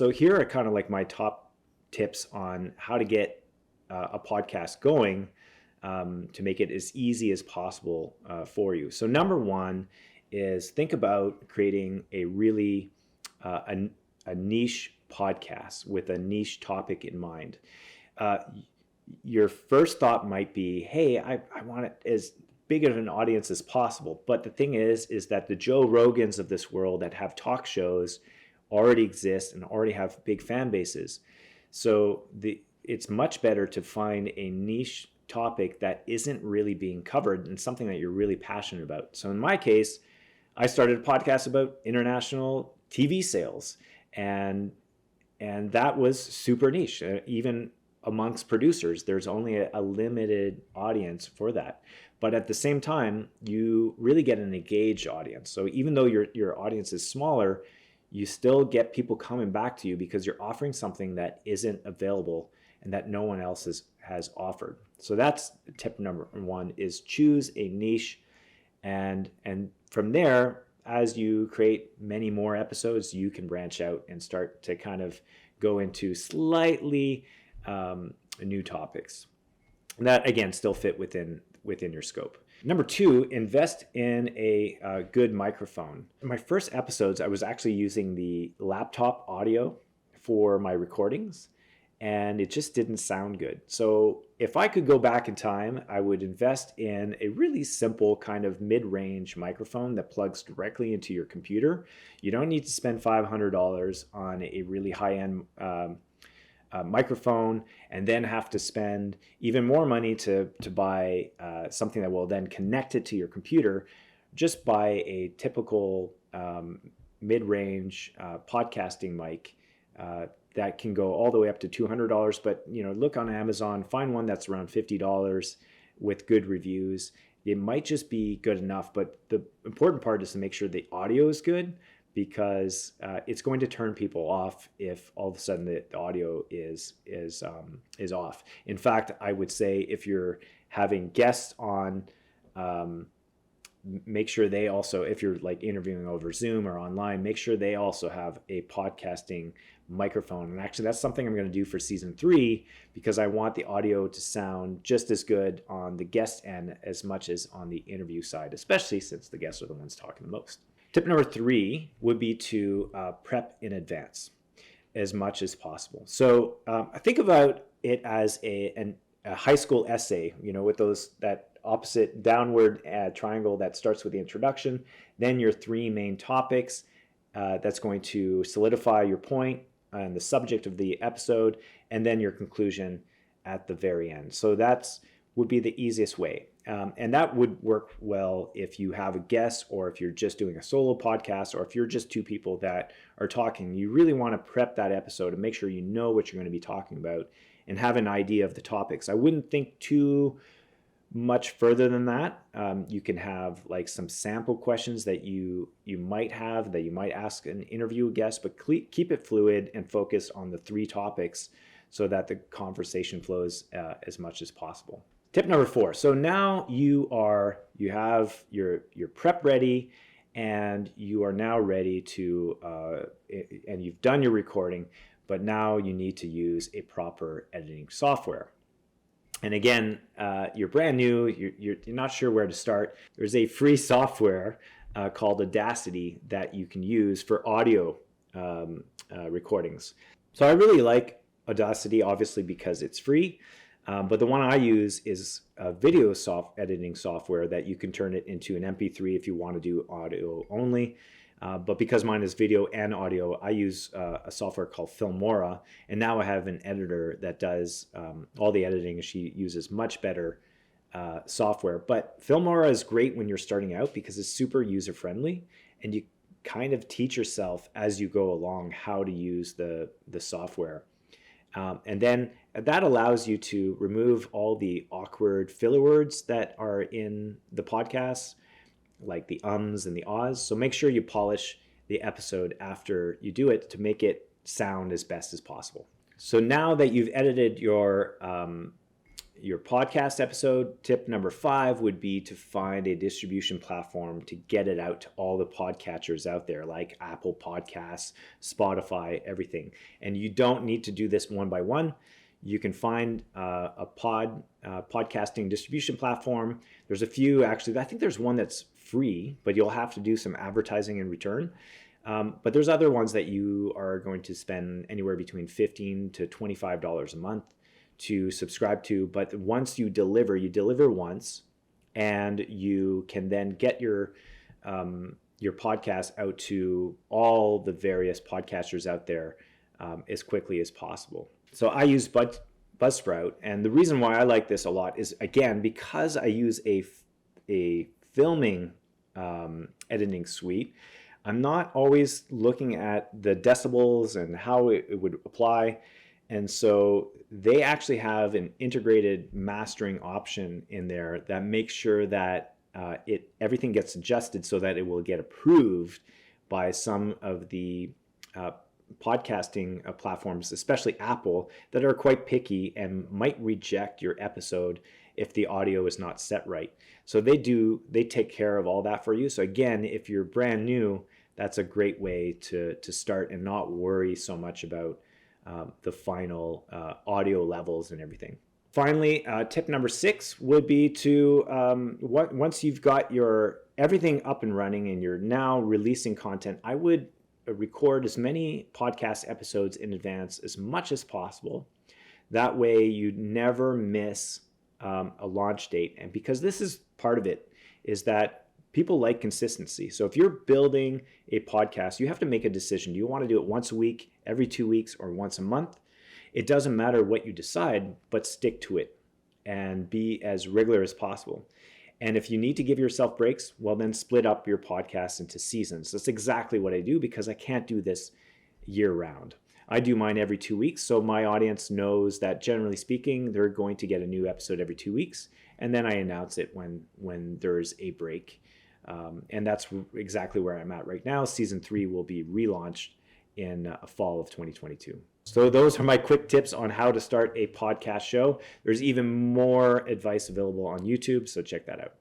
So here are kind of like my top tips on how to get a podcast going to make it as easy as possible for you. So number one is think about creating a really a niche podcast with a niche topic in mind. Your first thought might be, hey, I want it as big of an audience as possible. But the thing is that the Joe Rogans of this world that have talk shows already exist and already have big fan bases. So it's much better to find a niche topic that isn't really being covered and something that you're really passionate about. So in my case, I started a podcast about international TV sales, and that was super niche. Even amongst producers, there's only a limited audience for that. But at the same time, you really get an engaged audience. So even though your audience is smaller, you still get people coming back to you because you're offering something that isn't available and that no one else has offered. So that's tip number one, is choose a niche. And from there, as you create many more episodes, you can branch out and start to kind of go into slightly new topics that, again, still fit within your scope. Number two, invest in a good microphone. In my first episodes, I was actually using the laptop audio for my recordings, and it just didn't sound good. So if I could go back in time, I would invest in a really simple kind of mid-range microphone that plugs directly into your computer. You don't need to spend $500 on a really high-end microphone and then have to spend even more money to buy something that will then connect it to your computer. Just buy a typical mid-range podcasting mic that can go all the way up to $200. But look on Amazon, find one that's around $50 with good reviews. It might just be good enough, but the important part is to make sure the audio is good, because it's going to turn people off if all of a sudden the audio is off. In fact, I would say if you're having guests on, make sure they also, if you're like interviewing over Zoom or online, make sure they also have a podcasting microphone. And actually, that's something I'm going to do for season 3, because I want the audio to sound just as good on the guest end as much as on the interview side, especially since the guests are the ones talking the most. Tip number 3 would be to prep in advance as much as possible. So I think about it as a high school essay, with that opposite downward triangle that starts with the introduction, then your 3 main topics that's going to solidify your point and the subject of the episode, and then your conclusion at the very end. So would be the easiest way. And that would work well if you have a guest, or if you're just doing a solo podcast, or if you're just 2 people that are talking. You really want to prep that episode and make sure you know what you're going to be talking about and have an idea of the topics. I wouldn't think too much further than that. You can have like some sample questions that you might have, that you might ask an interview guest, but keep it fluid and focus on the 3 topics so that the conversation flows as much as possible. Tip number 4. So now you have your prep ready, and you are now ready to, and you've done your recording, but now you need to use a proper editing software. And again, you're brand new, you're not sure where to start. There's a free software called Audacity that you can use for audio recordings. So I really like Audacity, obviously, because it's free. But the one I use is a video editing software that you can turn it into an MP3 if you want to do audio only. But because mine is video and audio, I use a software called Filmora, and now I have an editor that does all the editing. She uses much better software. But Filmora is great when you're starting out because it's super user-friendly, and you kind of teach yourself as you go along how to use the software. And then that allows you to remove all the awkward filler words that are in the podcast, like the ums and the ahs. So make sure you polish the episode after you do it to make it sound as best as possible. So now that you've edited your your podcast episode. Tip number 5 would be to find a distribution platform to get it out to all the podcatchers out there, like Apple Podcasts, Spotify, everything. And you don't need to do this one by one. You can find a podcasting distribution platform. There's a few, actually. I think there's one that's free, but you'll have to do some advertising in return. But there's other ones that you are going to spend anywhere between $15 to $25 a month to subscribe to. But once you deliver once, and you can then get your podcast out to all the various podcasters out there as quickly as possible. So I use Buzzsprout, and the reason why I like this a lot is, again, because I use a filming editing suite. I'm not always looking at the decibels and how it would apply. And so they actually have an integrated mastering option in there that makes sure that everything gets adjusted so that it will get approved by some of the podcasting platforms, especially Apple, that are quite picky and might reject your episode if the audio is not set right. So they take care of all that for you. So again, if you're brand new, that's a great way to start and not worry so much about the final audio levels and everything. Finally, tip number 6 would be to, once you've got your everything up and running and you're now releasing content, I would record as many podcast episodes in advance as much as possible. That way you never miss a launch date. And because this is part of it, is that people like consistency. So if you're building a podcast, you have to make a decision. Do you want to do it once a week, every 2 weeks, or once a month? It doesn't matter what you decide, but stick to it and be as regular as possible. And if you need to give yourself breaks, well, then split up your podcast into seasons. That's exactly what I do, because I can't do this year round. I do mine every 2 weeks, so my audience knows that, generally speaking, they're going to get a new episode every 2 weeks, and then I announce it when there's a break. And that's exactly where I'm at right now. Season 3 will be relaunched in fall of 2022. So those are my quick tips on how to start a podcast show. There's even more advice available on YouTube, so check that out.